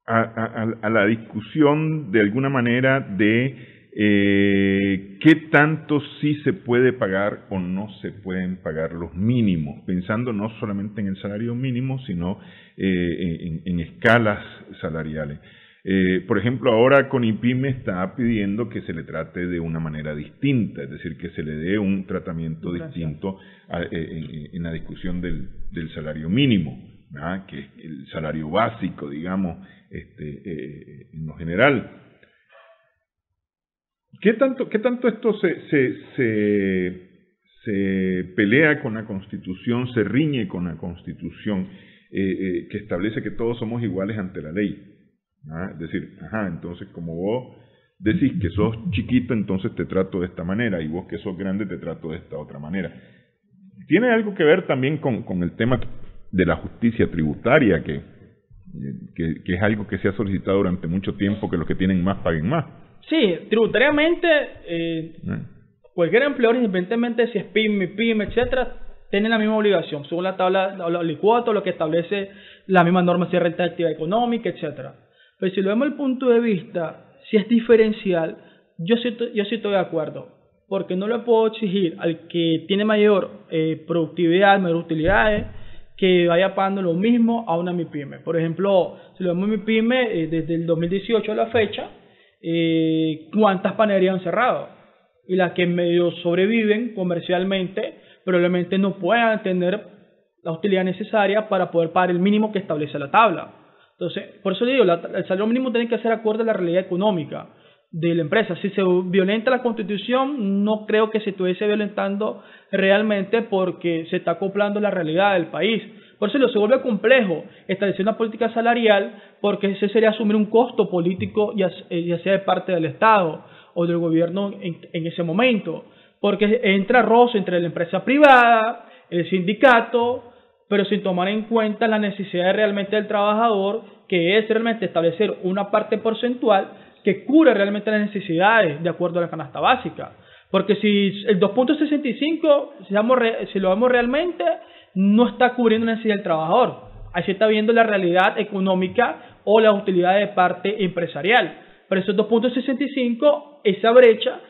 A: a la discusión de alguna manera de qué tanto sí se puede pagar o no se pueden pagar los mínimos, pensando no solamente en el salario mínimo, sino en escalas salariales. Por ejemplo, ahora CONIPYME está pidiendo que se le trate de una manera distinta, es decir, que se le dé un tratamiento distinto en la discusión del salario mínimo, ¿verdad? Que es el salario básico, digamos, en lo general. ¿Qué tanto esto se pelea con la Constitución, se riñe con la Constitución que establece que todos somos iguales ante la ley? Es decir, entonces como vos decís que sos chiquito, entonces te trato de esta manera, y vos que sos grande te trato de esta otra manera. Tiene algo que ver también con el tema de la justicia tributaria, que es algo que se ha solicitado durante mucho tiempo, que los que tienen más paguen más.
B: Sí, tributariamente, cualquier empleador, independientemente si es pyme, etcétera, tiene la misma obligación, según la tabla de alicuotos, lo que establece la misma norma de renta de actividad económica, etcétera. Pero si lo vemos desde el punto de vista, si es diferencial, yo sí estoy de acuerdo, porque no le puedo exigir al que tiene mayor productividad, mayor utilidades, que vaya pagando lo mismo a una MIPYME. Por ejemplo, si lo vemos en MIPYME, desde el 2018 a la fecha, ¿cuántas panaderías han cerrado? Y las que medio sobreviven comercialmente, probablemente no puedan tener la utilidad necesaria para poder pagar el mínimo que establece la tabla. Entonces, por eso digo, el salario mínimo tiene que ser acorde a la realidad económica de la empresa. Si se violenta la Constitución, no creo que se estuviese violentando realmente, porque se está acoplando la realidad del país. Por eso se vuelve complejo establecer una política salarial, porque ese sería asumir un costo político, ya sea de parte del Estado o del gobierno en ese momento, porque entra roce entre la empresa privada, el sindicato, pero sin tomar en cuenta las necesidades realmente del trabajador, que es realmente establecer una parte porcentual que cubra realmente las necesidades de acuerdo a la canasta básica. Porque si el 2.65, si lo vemos realmente, no está cubriendo la necesidad del trabajador. Ahí se está viendo la realidad económica o la utilidad de parte empresarial. Pero esos 2.65, esa brecha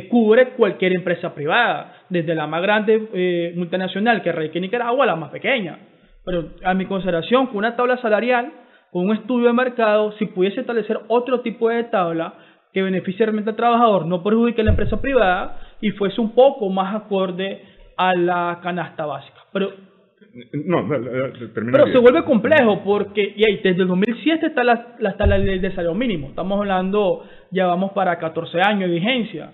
B: cubre cualquier empresa privada, desde la más grande multinacional que radica en Nicaragua a la más pequeña. Pero a mi consideración, con una tabla salarial, con un estudio de mercado, si pudiese establecer otro tipo de tabla que beneficie realmente al trabajador, no perjudique a la empresa privada y fuese un poco más acorde a la canasta básica. Pero se vuelve complejo porque desde el 2007 está la ley de salario mínimo. Estamos hablando, ya vamos para 14 años de vigencia.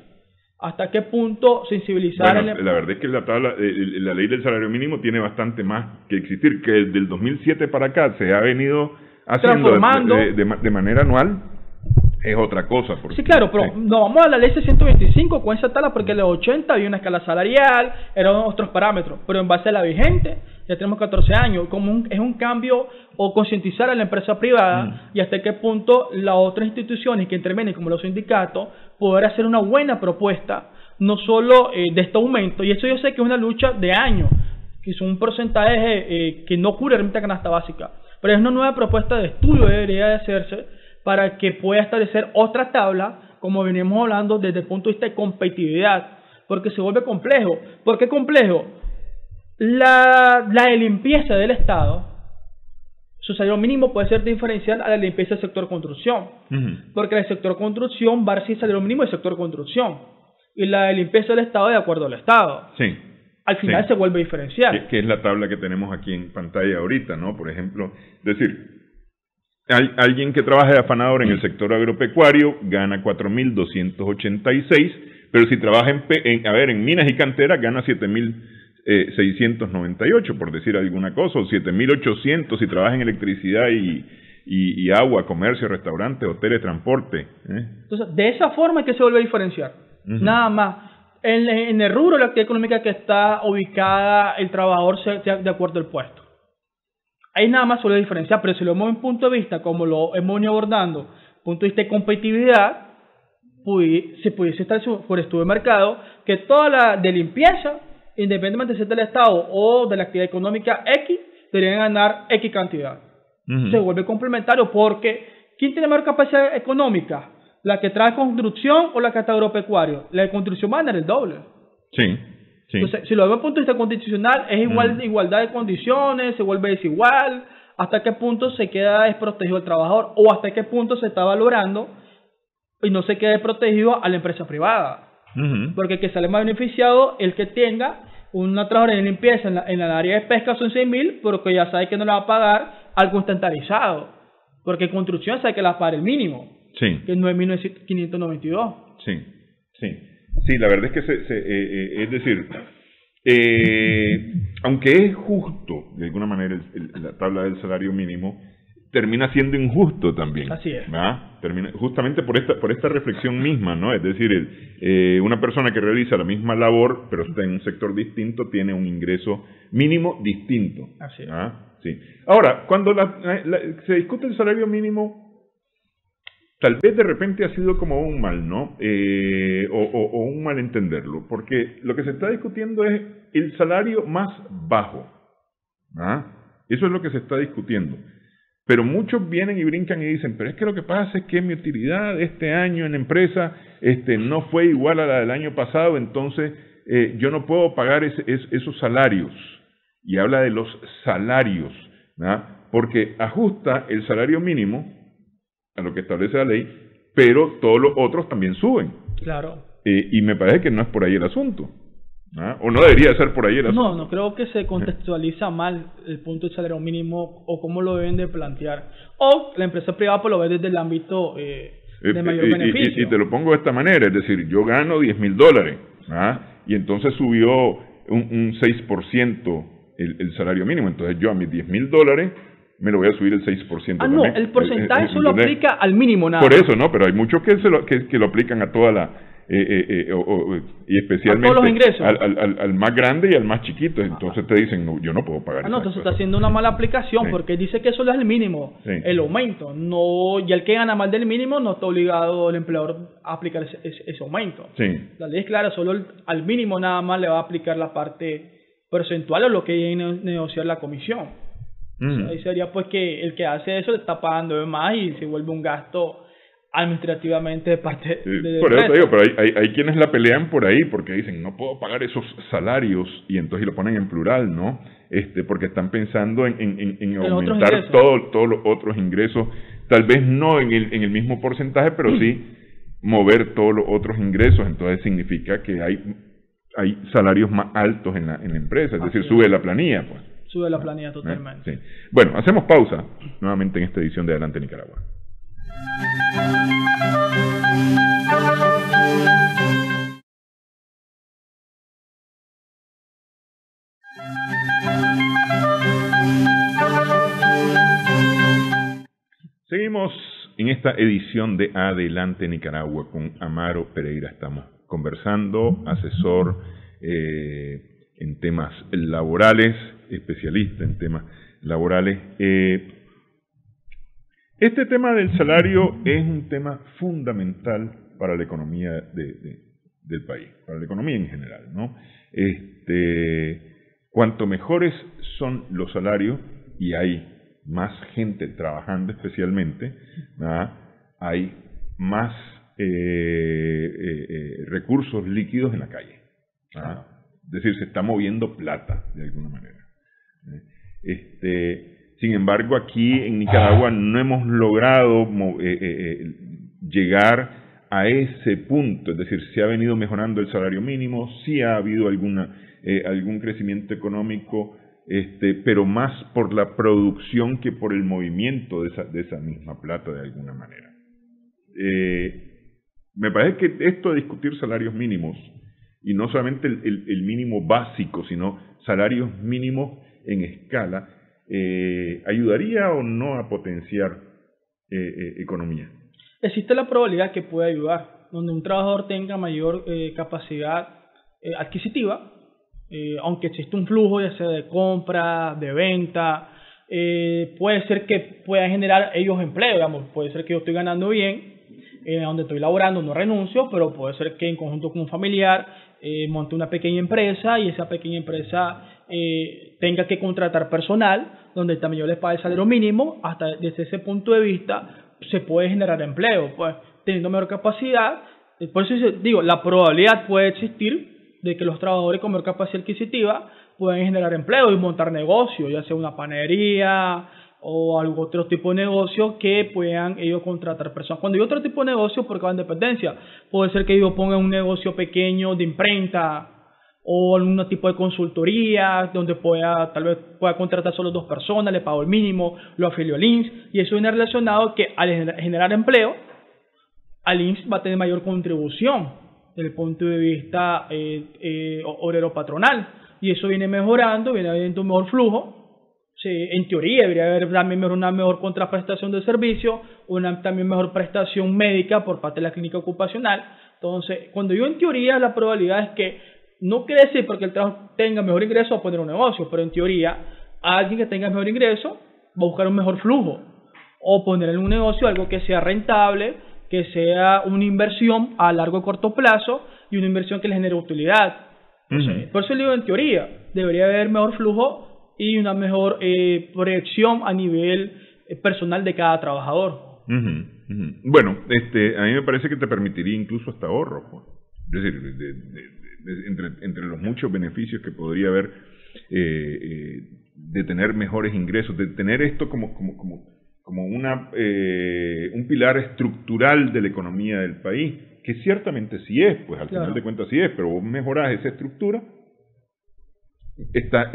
B: ¿Hasta qué punto sensibilizar?
A: Bueno, la verdad es que la ley del salario mínimo tiene bastante más que existir, que desde el 2007 para acá se ha venido haciendo de manera anual. es otra cosa.
B: Sí, claro, pero no vamos a la ley 625 con esa tabla, porque en los 80 había una escala salarial, eran otros parámetros, pero en base a la vigente, ya tenemos 14 años, es un cambio o concientizar a la empresa privada y hasta qué punto las otras instituciones que intervienen, como los sindicatos, poder hacer una buena propuesta, no solo de este aumento, y eso yo sé que es una lucha de años, que es un porcentaje que no cubre realmente la canasta básica, pero es una nueva propuesta de estudio que debería de hacerse para que pueda establecer otra tabla, como venimos hablando desde el punto de vista de competitividad, porque se vuelve complejo. ¿Por qué complejo? La de limpieza del Estado, su salario mínimo puede ser diferencial a la limpieza del sector construcción, porque el sector construcción va a recibir salario mínimo del sector construcción, y la de limpieza del Estado de acuerdo al Estado.
A: Sí.
B: Al final se vuelve diferencial.
A: Que es la tabla que tenemos aquí en pantalla ahorita, ¿no? Por ejemplo, es decir, alguien que trabaja de afanador en el sector agropecuario gana 4.286, pero si trabaja en minas y canteras gana 7.698, por decir alguna cosa, o 7.800 si trabaja en electricidad y agua, comercio, restaurante, hoteles, transporte.
B: Entonces, de esa forma es que se vuelve a diferenciar. Nada más. En el rubro de la actividad económica que está ubicada el trabajador de acuerdo al puesto. Ahí nada más suele diferenciar, pero si lo vemos en punto de vista, como lo hemos venido abordando, punto de vista de competitividad, se pudiese estar por estudio de mercado que toda la de limpieza, independientemente de ser del Estado o de la actividad económica X, deberían ganar X cantidad. Se vuelve complementario porque ¿quién tiene mayor capacidad económica? ¿La que trae construcción o la que está agropecuario? La de construcción va a ganar el doble.
A: Sí.
B: Entonces, si lo vemos desde el punto de vista constitucional, es igualdad de condiciones, se vuelve desigual, hasta qué punto se queda desprotegido el trabajador, o hasta qué punto se está valorando y no se queda desprotegido a la empresa privada. Porque el que sale más beneficiado, el que tenga una trabajadora de limpieza en el área de pesca son 6.000, pero que ya sabe que no le va a pagar algo estandarizado, porque en construcción sabe que le va a pagar el mínimo, que es 9.592.
A: Sí, la verdad es que es decir, aunque es justo, de alguna manera, la tabla del salario mínimo, termina siendo injusto también.
B: Así es.
A: Justamente por esta reflexión misma, ¿no? Es decir, una persona que realiza la misma labor, pero está en un sector distinto, tiene un ingreso mínimo distinto.
B: Así es.
A: Sí. Ahora, cuando se discute el salario mínimo, tal vez de repente ha sido como un mal, ¿no? O un mal entenderlo, porque lo que se está discutiendo es el salario más bajo. Eso es lo que se está discutiendo. Pero muchos vienen y brincan y dicen, pero es que lo que pasa es que mi utilidad este año en la empresa no fue igual a la del año pasado, entonces yo no puedo pagar esos salarios. Y habla de los salarios, porque ajusta el salario mínimo a lo que establece la ley, pero todos los otros también suben.
B: Claro.
A: Y me parece que no es por ahí el asunto. O no debería ser por ahí el asunto.
B: No creo que se contextualiza mal el punto del salario mínimo o cómo lo deben de plantear. O la empresa privada pues lo ve desde el ámbito de mayor beneficio.
A: Y te lo pongo de esta manera, es decir, yo gano $10.000, y entonces subió un 6% el salario mínimo, entonces yo a mis $10.000 me lo voy a subir el 6% también.
B: No, el porcentaje solo aplica al mínimo nada.
A: Por eso, ¿no? Pero hay muchos que lo aplican a toda la... y especialmente
B: a todos los ingresos.
A: Al más grande y al más chiquito. Entonces te dicen, no, yo no puedo pagar.
B: Entonces está haciendo una mala aplicación, porque dice que solo es el mínimo, el aumento. Y el que gana más del mínimo no está obligado el empleador a aplicar ese aumento. La ley es clara, solo al mínimo nada más le va a aplicar la parte porcentual o lo que hay que negociar la comisión. O sea, ahí sería pues que el que hace eso le está pagando de más y se vuelve un gasto administrativamente de parte de
A: por eso te digo, pero hay quienes la pelean por ahí porque dicen no puedo pagar esos salarios y entonces lo ponen en plural, ¿no? Porque están pensando en aumentar todos los otros ingresos, tal vez no en el mismo porcentaje, pero sí mover todos los otros ingresos. Entonces significa que hay salarios más altos en la empresa, es decir, sube la planilla, pues.
B: Sube la planilla totalmente.
A: Sí. Bueno, hacemos pausa nuevamente en esta edición de Adelante Nicaragua. Seguimos en esta esta edición de Adelante Nicaragua con Amaro Pereira. Estamos conversando, asesor en temas laborales, especialista en temas laborales. Este tema del salario es un tema fundamental para la economía del país, para la economía en general, ¿no? Cuanto mejores son los salarios y hay más gente trabajando especialmente, ¿verdad? Hay más recursos líquidos en la calle, ¿verdad? Es decir, se está moviendo plata de alguna manera. Sin embargo, aquí en Nicaragua no hemos logrado llegar a ese punto, es decir, se ha venido mejorando el salario mínimo, sí ha habido algún crecimiento económico, pero más por la producción que por el movimiento de esa misma plata de alguna manera. Me parece que esto de discutir salarios mínimos, y no solamente el mínimo básico, sino salarios mínimos en escala, ¿ayudaría o no a potenciar economía?
B: Existe la probabilidad que pueda ayudar, donde un trabajador tenga mayor capacidad adquisitiva, aunque existe un flujo ya sea de compra, de venta, puede ser que puedan generar ellos empleo, digamos, puede ser que yo estoy ganando bien, donde estoy laborando, no renuncio, pero puede ser que en conjunto con un familiar monte una pequeña empresa y esa pequeña empresa tenga que contratar personal, donde también yo les pague el salario mínimo. Hasta desde ese punto de vista se puede generar empleo, pues teniendo mayor capacidad. Por eso digo, la probabilidad puede existir de que los trabajadores con mayor capacidad adquisitiva pueden generar empleo y montar negocios, ya sea una panadería o algún otro tipo de negocio que puedan ellos contratar personas. Cuando hay otro tipo de negocio, porque va en dependencia, puede ser que ellos pongan un negocio pequeño de imprenta o algún tipo de consultoría donde tal vez pueda contratar solo 2 personas, le pago el mínimo, lo afilio al INSS, y eso viene relacionado que al generar empleo, al INSS va a tener mayor contribución desde el punto de vista obrero patronal, y eso viene mejorando, viene habiendo un mejor flujo. Sí, en teoría debería haber también una mejor contraprestación de servicio, también mejor prestación médica por parte de la clínica ocupacional. Entonces, cuando yo en teoría, la probabilidad es que no quiere decir porque el trabajo tenga mejor ingreso a poner un negocio, pero en teoría alguien que tenga mejor ingreso va a buscar un mejor flujo o poner en un negocio algo que sea rentable, que sea una inversión a largo y corto plazo y una inversión que le genere utilidad. Entonces, por eso le digo en teoría debería haber mejor flujo y una mejor proyección a nivel personal de cada trabajador.
A: Bueno, a mí me parece que te permitiría incluso hasta ahorro, pues. Es decir, entre los muchos beneficios que podría haber de tener mejores ingresos, de tener esto como un pilar estructural de la economía del país, que ciertamente sí es, pues al final de cuentas sí es, pero vos mejorás esa estructura, está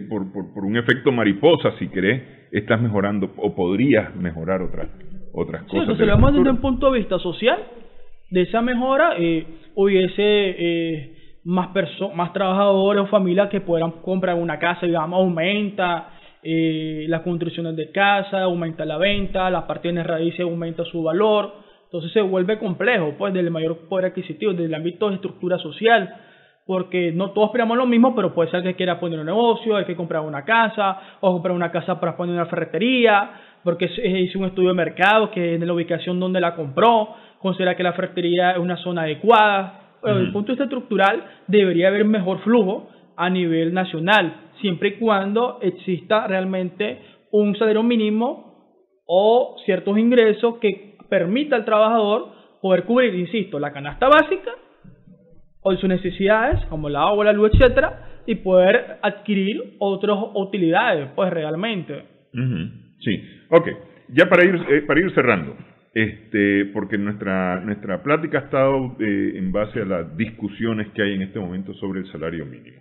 A: por un efecto mariposa, si querés, estás mejorando o podrías mejorar otras cosas.
B: Sí, si lo vemos desde un punto de vista social, de esa mejora hubiese más trabajadores o familias que puedan comprar una casa, digamos, aumenta las construcciones de casa, aumenta la venta, las partes raíces aumenta su valor. Entonces se vuelve complejo, pues, del mayor poder adquisitivo, del ámbito de estructura social, porque no todos esperamos lo mismo, pero puede ser que quiera poner un negocio, hay que comprar una casa, o comprar una casa para poner una ferretería, porque hizo un estudio de mercado, que en la ubicación donde la compró, considera que la ferretería es una zona adecuada. Bueno, desde el punto de vista estructural, debería haber mejor flujo a nivel nacional, siempre y cuando exista realmente un salario mínimo o ciertos ingresos que permita al trabajador poder cubrir, insisto, la canasta básica o sus necesidades, como el agua, la luz, etcétera, y poder adquirir otras utilidades, pues realmente.
A: Sí, ok. Ya para ir cerrando, porque nuestra plática ha estado en base a las discusiones que hay en este momento sobre el salario mínimo.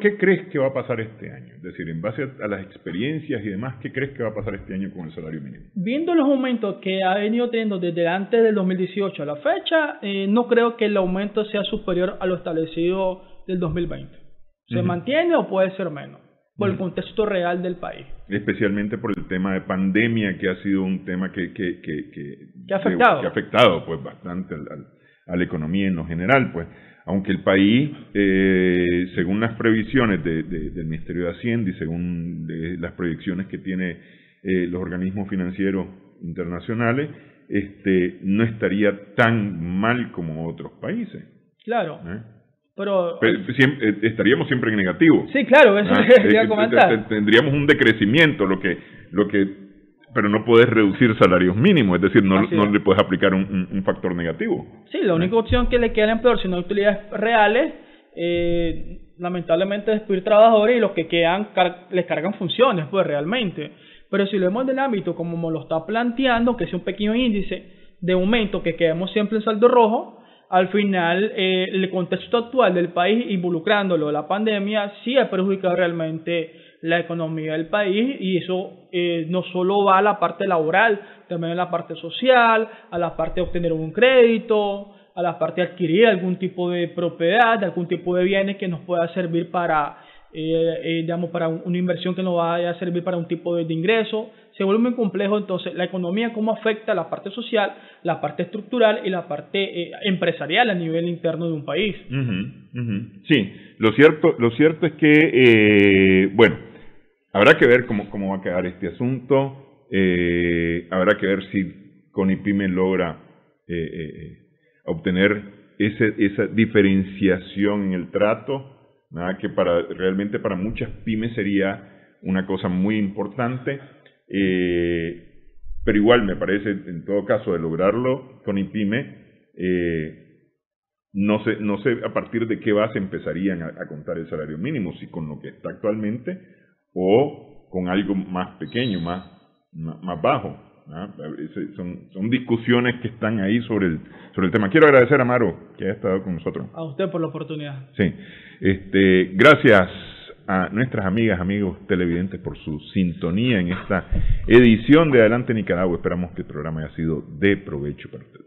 A: ¿Qué crees que va a pasar este año? Es decir, en base a las experiencias y demás, ¿qué crees que va a pasar este año con el salario mínimo?
B: Viendo los aumentos que ha venido teniendo desde antes del 2018 a la fecha, no creo que el aumento sea superior a lo establecido del 2020. ¿Se mantiene o puede ser menos? por el contexto real del país.
A: Especialmente por el tema de pandemia, que ha sido un tema que
B: ha afectado.
A: Que ha afectado pues bastante a la economía en lo general, pues. Aunque el país, según las previsiones del Ministerio de Hacienda y según las proyecciones que tiene los organismos financieros internacionales, no estaría tan mal como otros países.
B: Claro. Pero
A: estaríamos siempre en negativo.
B: Sí, claro, eso es lo que quería comentar.
A: Tendríamos un decrecimiento, pero no puedes reducir salarios mínimos, es decir, no le puedes aplicar un factor negativo.
B: Sí, la única opción que le queda al empleador, si no hay utilidades reales, lamentablemente despedir trabajadores, y los que quedan les cargan funciones, pues realmente. Pero si lo vemos del ámbito como lo está planteando, que es un pequeño índice de aumento, que quedemos siempre en saldo rojo, al final el contexto actual del país, involucrándolo la pandemia, sí ha perjudicado realmente la economía del país, y eso no solo va a la parte laboral, también a la parte social, a la parte de obtener un crédito, a la parte de adquirir algún tipo de propiedad, de algún tipo de bienes que nos pueda servir para para una inversión que nos vaya a servir para un tipo de ingreso. Se vuelve muy complejo. Entonces la economía, cómo afecta la parte social, la parte estructural y la parte empresarial a nivel interno de un país.
A: Sí, lo cierto es que habrá que ver cómo va a quedar este asunto. Habrá que ver si CONIPYME logra obtener esa diferenciación en el trato, ¿verdad? Que realmente para muchas pymes sería una cosa muy importante, pero igual me parece, en todo caso, de lograrlo CONIPYME, no sé a partir de qué base empezarían a contar el salario mínimo, si con lo que está actualmente o con algo más pequeño, más bajo. Son discusiones que están ahí sobre el tema. Quiero agradecer a Maro que haya estado con nosotros.
B: A usted por la oportunidad.
A: Sí. Gracias a nuestras amigos televidentes por su sintonía en esta edición de Adelante Nicaragua. Esperamos que el programa haya sido de provecho para usted.